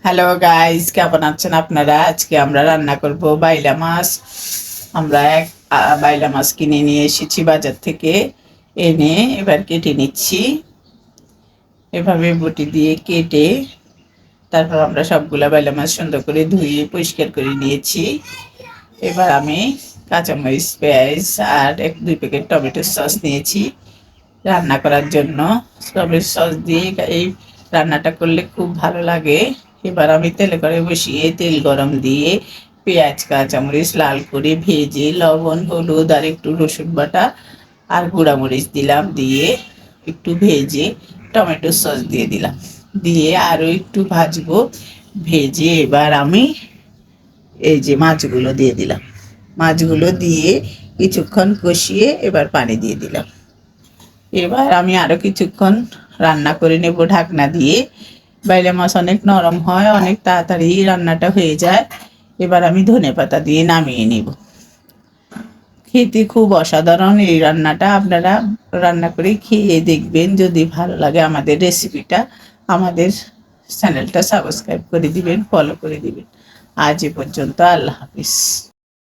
Hello guys, কেমন আছেন আপনারা? আজকে আমরা রান্না করব বাইলা মাছ। আমরা বাইলা মাছ কিনে নিয়ে এসেছি বাজার থেকে। এনে এবার কেটে নিচ্ছি। এভাবে বটি দিয়ে কেটে তারপর আমরা সবগুলা বাইলা মাছ সুন্দর করে ধুয়ে পরিষ্কার করে নিয়েছি। এবার আমি কাঁচামরিচ, পেঁয়াজ আর 2 প্যাকেট টমেটো সস নিয়েছি রান্না করার জন্য। টমেটো সস দিয়ে এই রান্নাটা করলে খুব ভালো লাগে। এবার আমি তেলে করে বসিয়ে তেল গরম দিয়ে পেঁয়াজ, কাঁচামরিচ লাল করে ভেজে লবণ, হলুদ আর একটু রসুন বাটা আর গুঁড়ামরিচ দিলাম। দিয়ে একটু ভেজে টমেটো সস দিয়ে দিলাম। দিয়ে আরও একটু ভাজবো। ভেজে এবার আমি এই যে মাছগুলো দিয়ে দিলাম। মাছগুলো দিয়ে কিছুক্ষণ কষিয়ে এবার পানি দিয়ে দিলাম। এবার আমি আরও কিছুক্ষণ রান্না করে নেব ঢাকনা দিয়ে। বাইলে মাছ অনেক নরম হয়, অনেক তাড়াতাড়ি রান্নাটা হয়ে যায়। এবার আমি ধনেপাতা দিয়ে নামিয়ে নেব। খেতে খুব অসাধারণ এই রান্নাটা। আপনারা রান্না করে খেয়ে দেখবেন। যদি ভালো লাগে আমাদের রেসিপিটা, আমাদের চ্যানেলটা সাবস্ক্রাইব করে দিবেন, ফলো করে দিবেন। আজ এ পর্যন্ত, আল্লাহ হাফিজ।